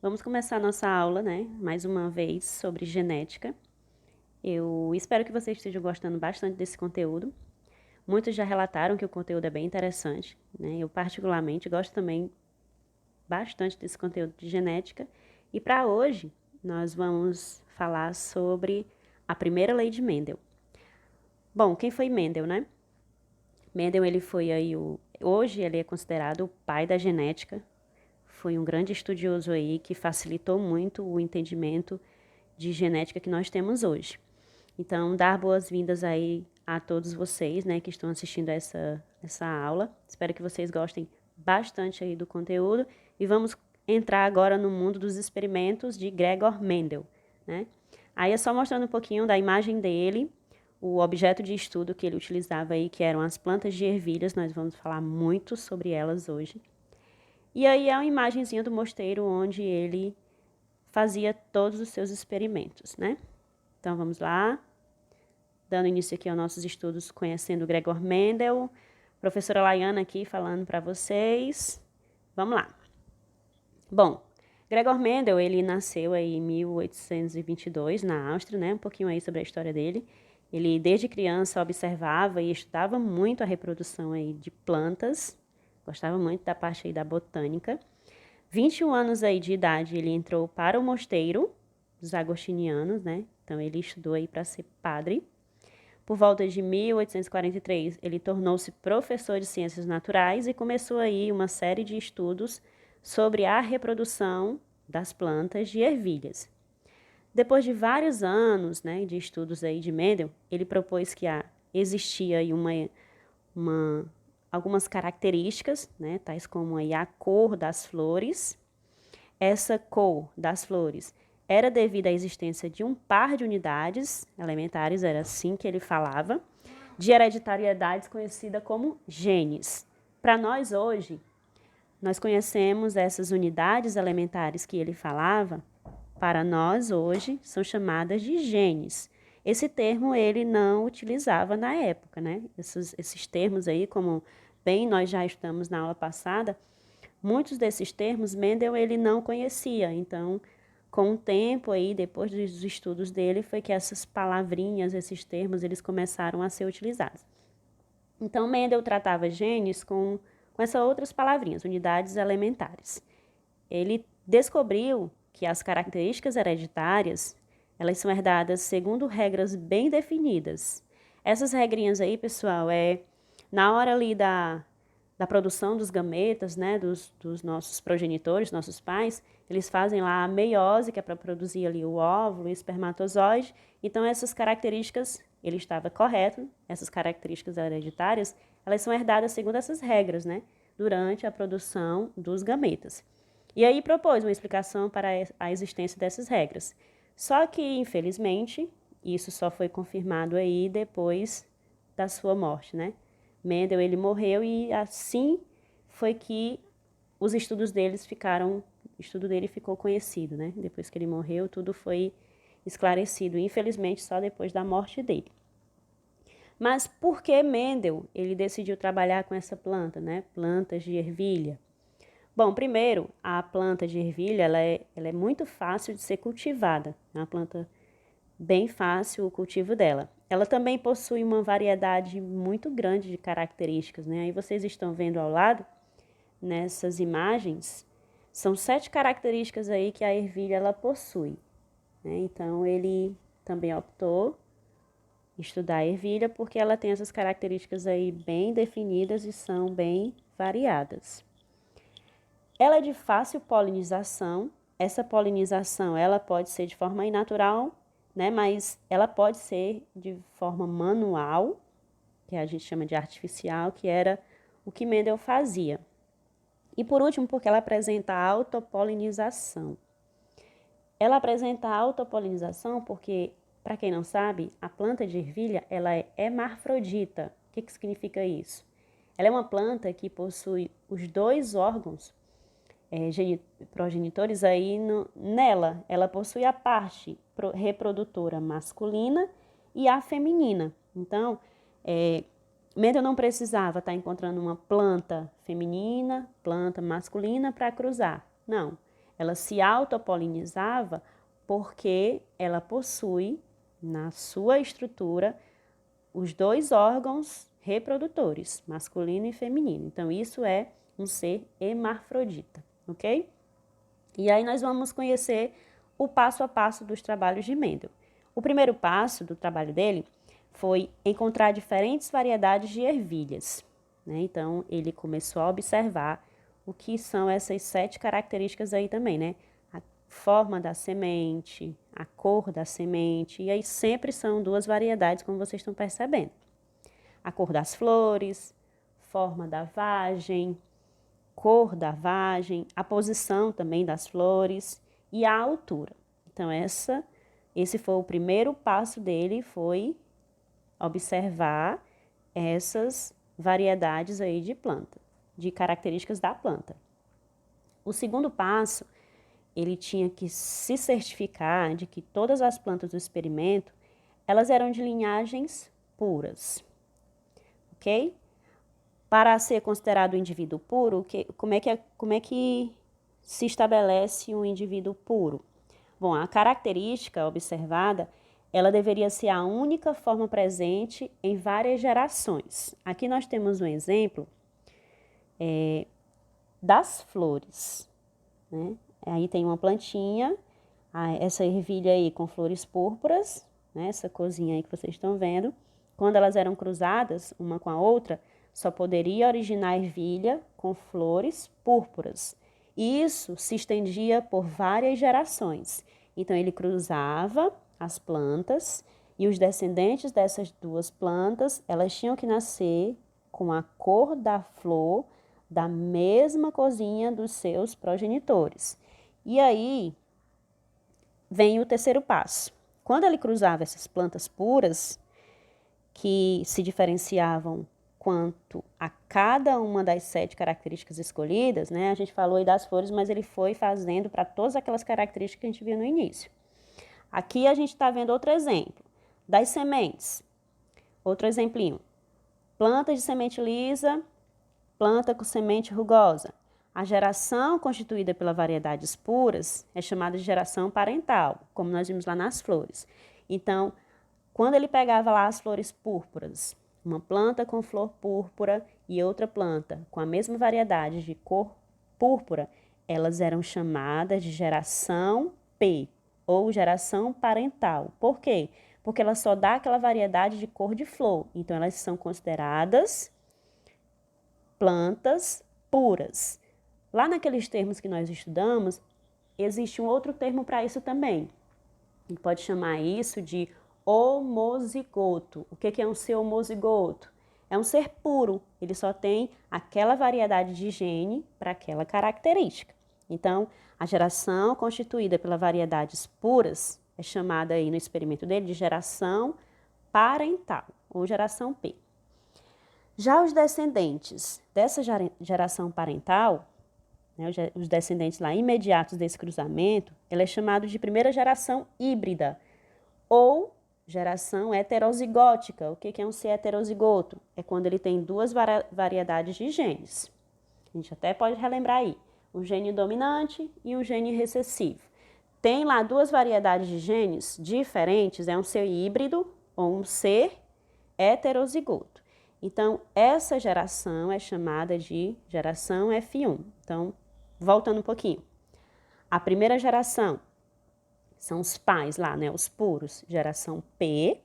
Vamos começar a nossa aula, né? Mais uma vez sobre genética. Eu espero que vocês estejam gostando bastante desse conteúdo. Muitos já relataram que o conteúdo é bem interessante, né? Eu particularmente gosto também bastante desse conteúdo de genética. E para hoje nós vamos falar sobre a primeira lei de Mendel. Bom, quem foi Mendel, né? Mendel, ele foi aí hoje ele é considerado o pai da genética. Foi um grande estudioso aí que facilitou muito o entendimento de genética que nós temos hoje. Então, dar boas-vindas aí a todos vocês, né, que estão assistindo essa aula. Espero que vocês gostem bastante aí do conteúdo e vamos entrar agora no mundo dos experimentos de Gregor Mendel, né? Aí é só mostrando um pouquinho da imagem dele, o objeto de estudo que ele utilizava aí, que eram as plantas de ervilhas. Nós vamos falar muito sobre elas hoje. E aí é uma imagenzinha do mosteiro onde ele fazia todos os seus experimentos, né? Então vamos lá, dando início aqui aos nossos estudos conhecendo Gregor Mendel, professora Laiana aqui falando para vocês. Vamos lá. Bom, Gregor Mendel, ele nasceu aí em 1822 na Áustria, né? Um pouquinho aí sobre a história dele. Ele desde criança observava e estudava muito a reprodução aí de plantas, gostava muito da parte aí da botânica. 21 anos aí de idade, ele entrou para o mosteiro dos agostinianos, né? Então, ele estudou aí para ser padre. Por volta de 1843, ele tornou-se professor de ciências naturais e começou aí uma série de estudos sobre a reprodução das plantas de ervilhas. Depois de vários anos, né, de estudos aí de Mendel, ele propôs que existia aí algumas características, né, tais como aí a cor das flores. Essa cor das flores era devida à existência de um par de unidades elementares, era assim que ele falava, de hereditariedades conhecida como genes. Para nós hoje, nós conhecemos essas unidades elementares que ele falava, para nós hoje são chamadas de genes. Esse termo ele não utilizava na época, né? Esses termos aí, como bem nós já estudamos na aula passada, muitos desses termos Mendel ele não conhecia. Então, com o tempo aí, depois dos estudos dele, foi que essas palavrinhas, esses termos, eles começaram a ser utilizados. Então, Mendel tratava genes com essas outras palavrinhas, unidades elementares. Ele descobriu que as características hereditárias, elas são herdadas segundo regras bem definidas. Essas regrinhas aí, pessoal, na hora ali da produção dos gametas, né, dos nossos progenitores, nossos pais, eles fazem lá a meiose, que é para produzir ali o óvulo e o espermatozoide. Então, essas características, ele estava correto, essas características hereditárias, elas são herdadas segundo essas regras, né, durante a produção dos gametas. E aí propôs uma explicação para a existência dessas regras. Só que, infelizmente, isso só foi confirmado aí depois da sua morte, né? Mendel, ele morreu e assim foi que os estudos deles o estudo dele ficou conhecido, né? Depois que ele morreu, tudo foi esclarecido, infelizmente só depois da morte dele. Mas por que Mendel, ele decidiu trabalhar com essa planta, né? Plantas de ervilha. Bom, primeiro, a planta de ervilha, ela é muito fácil de ser cultivada. É uma planta bem fácil o cultivo dela. Ela também possui uma variedade muito grande de características, né? Aí vocês estão vendo ao lado, nessas imagens, são 7 características aí que a ervilha ela possui, né? Então, ele também optou em estudar a ervilha porque ela tem essas características aí bem definidas e são bem variadas. Ela é de fácil polinização. Essa polinização ela pode ser de forma natural, né? Mas ela pode ser de forma manual, que a gente chama de artificial, que era o que Mendel fazia. E por último, porque ela apresenta autopolinização. Ela apresenta autopolinização porque, para quem não sabe, a planta de ervilha ela é hermafrodita. O que significa isso? Ela é uma planta que possui os 2 órgãos progenitores aí nela. Ela possui a parte reprodutora masculina e a feminina. Então, Mendel não precisava estar encontrando uma planta feminina, planta masculina para cruzar. Não. ela se autopolinizava porque ela possui na sua estrutura os dois órgãos reprodutores, masculino e feminino. Então, isso é um ser hermafrodita, ok? E aí nós vamos conhecer o passo a passo dos trabalhos de Mendel. O primeiro passo do trabalho dele foi encontrar diferentes variedades de ervilhas, né? Então, ele começou a observar o que são essas 7 características aí também, né? A forma da semente, a cor da semente, e aí sempre são 2 variedades, como vocês estão percebendo. A cor das flores, forma da vagem, cor da vagem, a posição também das flores e a altura. Então, esse foi o primeiro passo dele, foi observar essas variedades aí de planta, de características da planta. O segundo passo, ele tinha que se certificar de que todas as plantas do experimento, elas eram de linhagens puras, ok? Para ser considerado um indivíduo puro, como é que se estabelece um indivíduo puro? Bom, a característica observada, ela deveria ser a única forma presente em várias gerações. Aqui nós temos um exemplo das flores, né? Aí tem uma plantinha, essa ervilha aí com flores púrpuras, né? Essa cozinha aí que vocês estão vendo. Quando elas eram cruzadas uma com a outra, só poderia originar ervilha com flores púrpuras. E isso se estendia por várias gerações. Então, ele cruzava as plantas e os descendentes dessas 2 plantas, elas tinham que nascer com a cor da flor da mesma cozinha dos seus progenitores. E aí vem o terceiro passo. Quando ele cruzava essas plantas puras, que se diferenciavam quanto a cada uma das 7 características escolhidas, né? A gente falou aí das flores, mas ele foi fazendo para todas aquelas características que a gente viu no início. Aqui a gente está vendo outro exemplo, das sementes. Outro exemplinho. Planta de semente lisa, planta com semente rugosa. A geração constituída pelas variedades puras é chamada de geração parental, como nós vimos lá nas flores. Então, quando ele pegava lá as flores púrpuras, uma planta com flor púrpura e outra planta com a mesma variedade de cor púrpura, elas eram chamadas de geração P, ou geração parental. Por quê? Porque ela só dá aquela variedade de cor de flor. Então, elas são consideradas plantas puras. Lá naqueles termos que nós estudamos, existe um outro termo para isso também. A gente pode chamar isso de homozigoto. O que é um ser homozigoto? É um ser puro, ele só tem aquela variedade de gene para aquela característica. Então, a geração constituída pelas variedades puras é chamada aí no experimento dele de geração parental, ou geração P. Já os descendentes dessa geração parental, né, os descendentes lá imediatos desse cruzamento, ele é chamado de primeira geração híbrida, ou geração heterozigótica. O que é um ser heterozigoto? É quando ele tem 2 variedades de genes. A gente até pode relembrar aí, um gene dominante e um gene recessivo. Tem lá 2 variedades de genes diferentes, é um ser híbrido ou um ser heterozigoto. Então, essa geração é chamada de geração F1. Então, voltando um pouquinho. A primeira geração são os pais lá, né? Os puros, geração P,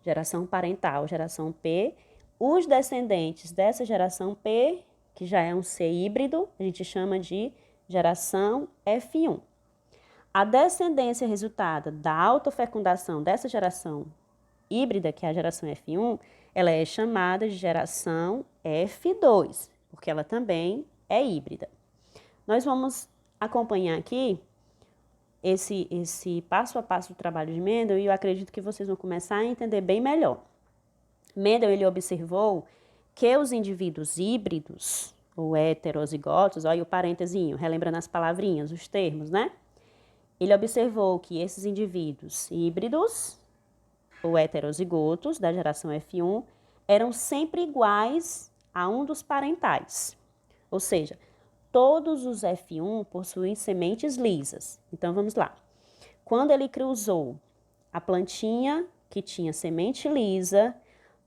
geração parental, geração P. Os descendentes dessa geração P, que já é um ser híbrido, a gente chama de geração F1. A descendência resultada da autofecundação dessa geração híbrida, que é a geração F1, ela é chamada de geração F2, porque ela também é híbrida. Nós vamos acompanhar aqui esse passo a passo do trabalho de Mendel e eu acredito que vocês vão começar a entender bem melhor. Mendel, ele observou que os indivíduos híbridos, ou heterozigotos, olha o parênteses, relembrando as palavrinhas, os termos, né? Ele observou que esses indivíduos híbridos, ou heterozigotos, da geração F1, eram sempre iguais a um dos parentais. Ou seja, todos os F1 possuem sementes lisas. Então, vamos lá. Quando ele cruzou a plantinha que tinha semente lisa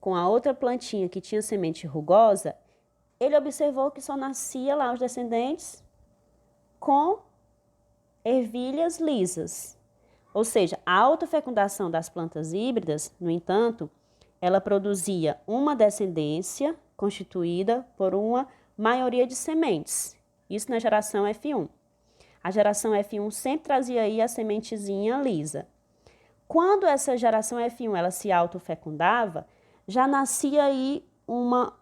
com a outra plantinha que tinha semente rugosa, ele observou que só nascia lá os descendentes com ervilhas lisas. Ou seja, a autofecundação das plantas híbridas, no entanto, ela produzia uma descendência constituída por uma maioria de sementes. Isso na geração F1. A geração F1 sempre trazia aí a sementezinha lisa. Quando essa geração F1 ela se autofecundava, já nascia aí uma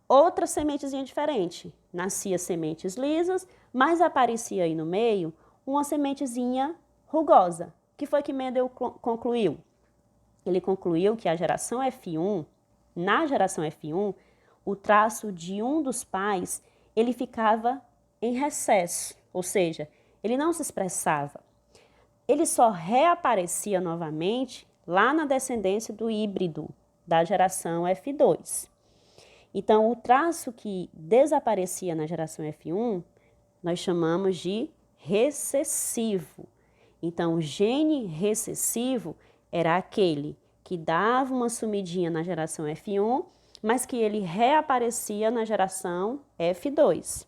outra sementezinha diferente. Nascia sementes lisas, mas aparecia aí no meio uma sementezinha rugosa. O que foi que Mendel concluiu? Ele concluiu que a geração F1, na geração F1, o traço de um dos pais, ele ficava em recesso, ou seja, ele não se expressava. Ele só reaparecia novamente lá na descendência do híbrido da geração F2. Então, o traço que desaparecia na geração F1, nós chamamos de recessivo. Então, o gene recessivo era aquele que dava uma sumidinha na geração F1, mas que ele reaparecia na geração F2.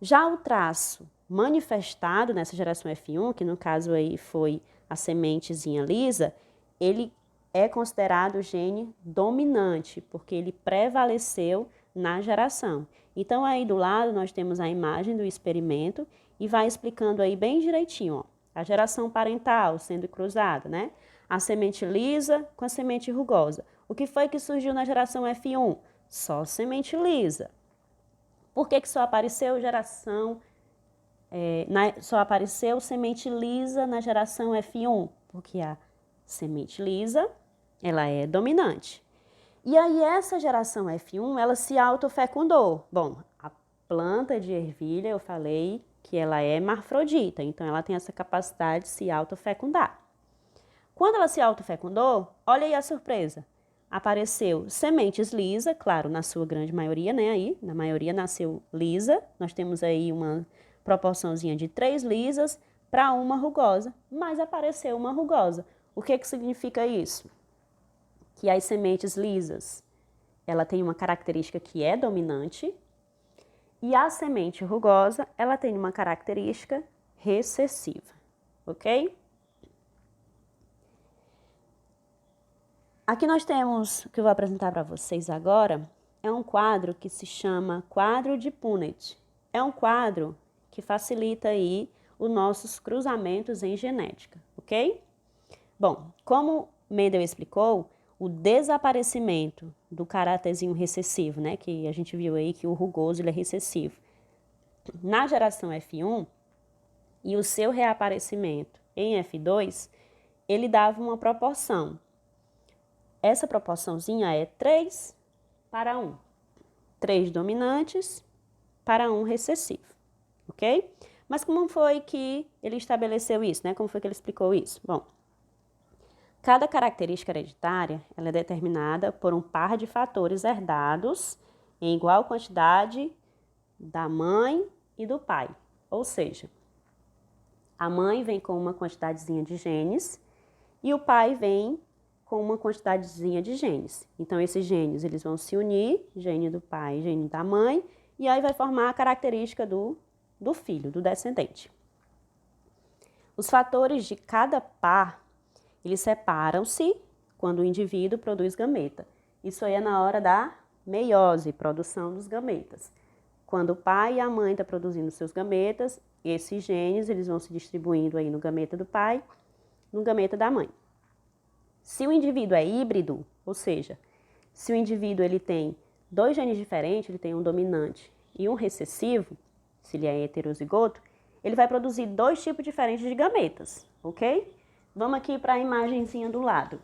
Já o traço manifestado nessa geração F1, que no caso aí foi a sementezinha lisa, ele é considerado o gene dominante, porque ele prevaleceu na geração. Então, aí do lado nós temos a imagem do experimento e vai explicando aí bem direitinho, ó, a geração parental sendo cruzada, né? A semente lisa com a semente rugosa. O que foi que surgiu na geração F1? Só semente lisa. Por que só apareceu só apareceu semente lisa na geração F1? Porque a semente lisa, ela é dominante. E aí essa geração F1, ela se autofecundou. Bom, a planta de ervilha, eu falei que ela é hermafrodita, então ela tem essa capacidade de se autofecundar. Quando ela se autofecundou, olha aí a surpresa. Apareceu sementes lisa, claro, na sua grande maioria, né? Aí, na maioria nasceu lisa. Nós temos aí uma proporçãozinha de 3 lisas para uma rugosa, mas apareceu uma rugosa. O que significa isso? Que as sementes lisas, ela tem uma característica que é dominante, e a semente rugosa, ela tem uma característica recessiva, ok? Aqui nós temos, o que eu vou apresentar para vocês agora, é um quadro que se chama quadro de Punnett. É um quadro que facilita aí os nossos cruzamentos em genética, ok? Bom, como Mendel explicou, o desaparecimento do caracterzinho recessivo, né, que a gente viu aí que o rugoso ele é recessivo, na geração F1 e o seu reaparecimento em F2, ele dava uma proporção. Essa proporçãozinha é 3 para 1. 3 dominantes para 1 recessivo, ok? Mas como foi que ele estabeleceu isso, né? Como foi que ele explicou isso? Bom, cada característica hereditária ela é determinada por um par de fatores herdados em igual quantidade da mãe e do pai. Ou seja, a mãe vem com uma quantidadezinha de genes e o pai vem com uma quantidadezinha de genes. Então, esses genes eles vão se unir, gene do pai, gene da mãe, e aí vai formar a característica do filho, do descendente. Os fatores de cada par, eles separam-se quando o indivíduo produz gameta. Isso aí é na hora da meiose, produção dos gametas. Quando o pai e a mãe estão produzindo seus gametas, esses genes eles vão se distribuindo aí no gameta do pai, no gameta da mãe. Se o indivíduo é híbrido, ou seja, se o indivíduo ele tem 2 genes diferentes, ele tem um dominante e um recessivo, se ele é heterozigoto, ele vai produzir 2 tipos diferentes de gametas, ok? Vamos aqui para a imagenzinha do lado.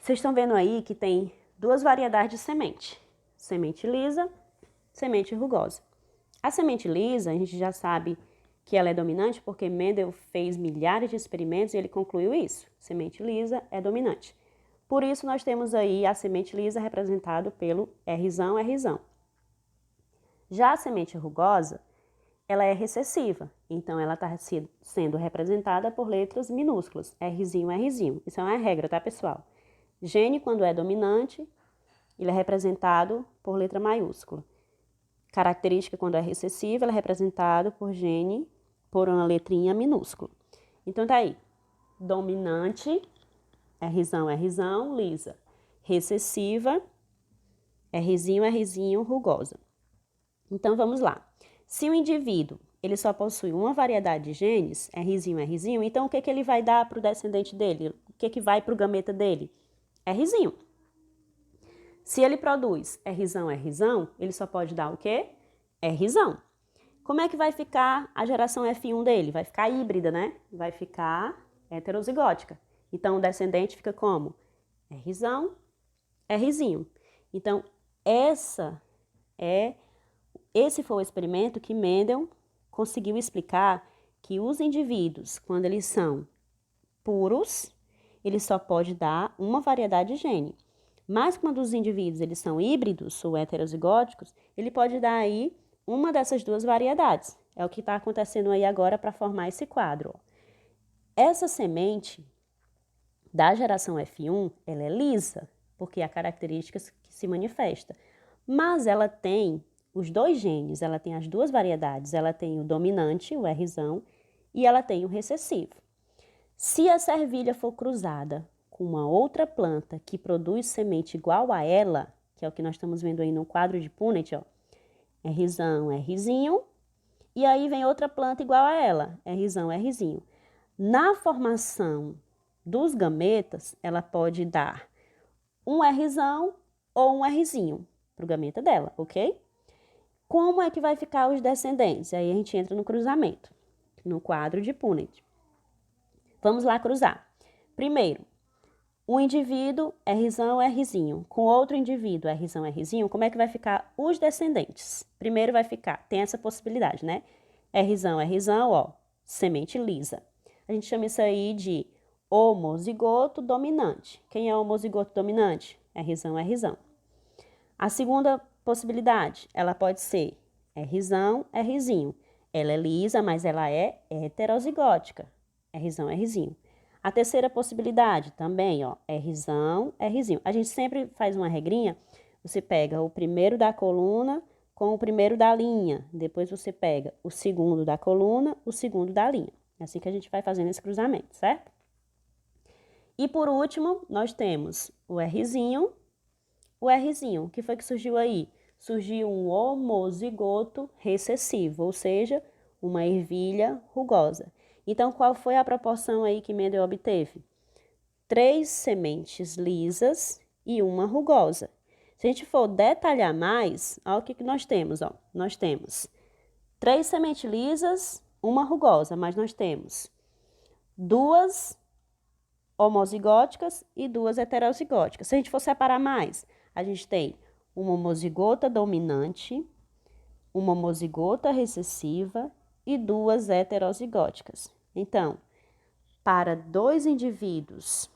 Vocês estão vendo aí que tem 2 variedades de semente. Semente lisa, semente rugosa. A semente lisa, a gente já sabe que ela é dominante porque Mendel fez milhares de experimentos e ele concluiu isso. Semente lisa é dominante. Por isso, nós temos aí a semente lisa representada pelo Rzão, Rzão. Já a semente rugosa, ela é recessiva, então ela está sendo representada por letras minúsculas, Rzinho, Rzinho. Isso é uma regra, tá, pessoal? Gene, quando é dominante, ele é representado por letra maiúscula. Característica, quando é recessiva, ela é representada por gene, por uma letrinha minúscula. Então, tá aí. Dominante, Rzão, Rzão, lisa. Recessiva, Rzinho, Rzinho, rugosa. Então, vamos lá. Se o indivíduo ele só possui uma variedade de genes, Rzinho, Rzinho, então o que ele vai dar para o descendente dele? O que vai para o gameta dele? Rzinho. Se ele produz Rzão, Rzão, ele só pode dar o quê? Rzão. Como é que vai ficar a geração F1 dele? Vai ficar híbrida, né? Vai ficar heterozigótica. Então, o descendente fica como? Rzão, Rzinho. Então, esse foi o experimento que Mendel conseguiu explicar que os indivíduos, quando eles são puros, ele só pode dar uma variedade de gene. Mas quando os indivíduos eles são híbridos ou heterozigóticos, ele pode dar aí uma dessas duas variedades. É o que está acontecendo aí agora para formar esse quadro. Essa semente da geração F1, ela é lisa, porque há características que se manifesta. Mas ela tem os dois genes, ela tem as duas variedades. Ela tem o dominante, o Rzão, e ela tem o recessivo. Se a servilha for cruzada com uma outra planta que produz semente igual a ela, que é o que nós estamos vendo aí no quadro de Punnett, ó, Rzão, Rzinho, e aí vem outra planta igual a ela, Rzão, Rzinho. Na formação dos gametas, ela pode dar um Rzão ou um Rzinho para o gameta dela, ok? Como é que vai ficar os descendentes? Aí a gente entra no cruzamento, no quadro de Punnett. Vamos lá cruzar. Primeiro, um indivíduo Rzão, Rzinho, com outro indivíduo Rzão, Rzinho, como é que vai ficar os descendentes? Primeiro vai ficar, tem essa possibilidade, né? Rzão, Rzão, ó, semente lisa. A gente chama isso aí de homozigoto dominante. Quem é o homozigoto dominante? Rzão, Rzão. A segunda possibilidade, ela pode ser Rzão, Rzinho. Ela é lisa, mas ela é heterozigótica. Rzão, Rzinho. A terceira possibilidade também, ó, Rzão, Rzinho. A gente sempre faz uma regrinha, você pega o primeiro da coluna com o primeiro da linha, depois você pega o segundo da coluna, o segundo da linha. É assim que a gente vai fazendo esse cruzamento, certo? E por último, nós temos o Rzinho, o que foi que surgiu aí? Surgiu um homozigoto recessivo, ou seja, uma ervilha rugosa. Então, qual foi a proporção aí que Mendel obteve? 3 sementes lisas e uma rugosa. Se a gente for detalhar mais, olha o que nós temos, ó. Nós temos 3 sementes lisas, uma rugosa, mas nós temos 2 homozigóticas e 2 heterozigóticas. Se a gente for separar mais, a gente tem uma homozigota dominante, uma homozigota recessiva e 2 heterozigóticas. Então, para dois indivíduos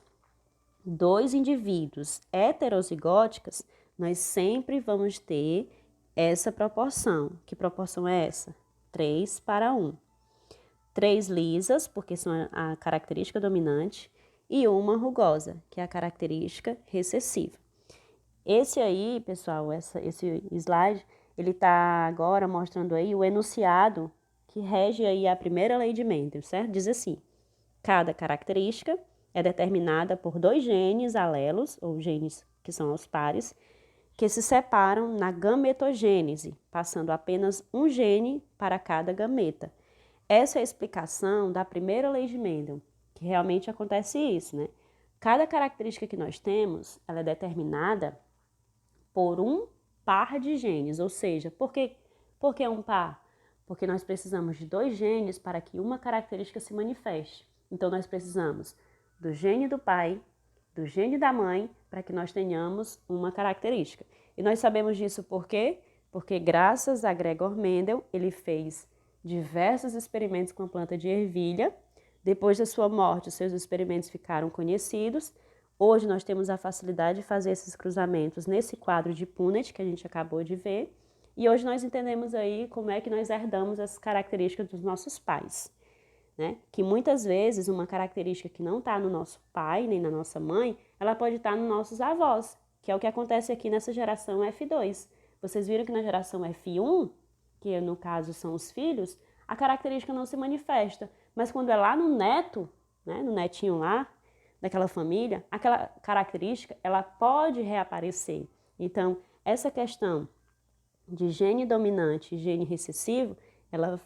heterozigóticas, nós sempre vamos ter essa proporção. Que proporção é essa? 3 para 1. 3 lisas, porque são a característica dominante, e uma rugosa, que é a característica recessiva. Esse aí, pessoal, esse slide, ele está agora mostrando aí o enunciado que rege aí a primeira lei de Mendel, certo? Diz assim: cada característica é determinada por 2 genes alelos, ou genes que são os pares, que se separam na gametogênese, passando apenas um gene para cada gameta. Essa é a explicação da primeira lei de Mendel, que realmente acontece isso, né? Cada característica que nós temos, ela é determinada por um par de genes, ou seja, por que um par? Porque nós precisamos de 2 genes para que uma característica se manifeste. Então, nós precisamos do gene do pai, do gene da mãe, para que nós tenhamos uma característica. E nós sabemos disso por quê? Porque graças a Gregor Mendel, ele fez diversos experimentos com a planta de ervilha. Depois da sua morte, os seus experimentos ficaram conhecidos. Hoje nós temos a facilidade de fazer esses cruzamentos nesse quadro de Punnett que a gente acabou de ver. E hoje nós entendemos aí como é que nós herdamos as características dos nossos pais, né? Que muitas vezes uma característica que não está no nosso pai nem na nossa mãe, ela pode estar nos nossos avós, que é o que acontece aqui nessa geração F2. Vocês viram que na geração F1, que no caso são os filhos, a característica não se manifesta, mas quando é lá no neto, né, no netinho lá, daquela família, aquela característica, ela pode reaparecer. Então, essa questão de gene dominante e gene recessivo, ela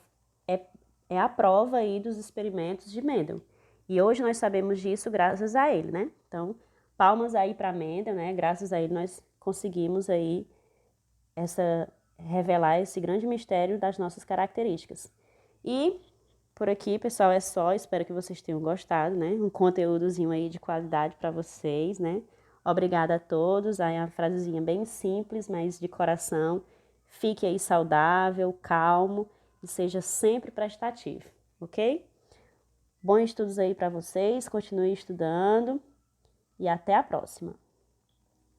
é a prova aí dos experimentos de Mendel. E hoje nós sabemos disso graças a ele, né? Então, palmas aí para Mendel, né? Graças a ele nós conseguimos aí revelar esse grande mistério das nossas características. E por aqui, pessoal, é só. Espero que vocês tenham gostado, né? Um conteúdozinho aí de qualidade para vocês, né? Obrigada a todos. Aí a frasezinha bem simples, mas de coração. Fique aí saudável, calmo e seja sempre prestativo, ok? Bons estudos aí para vocês. Continue estudando e até a próxima.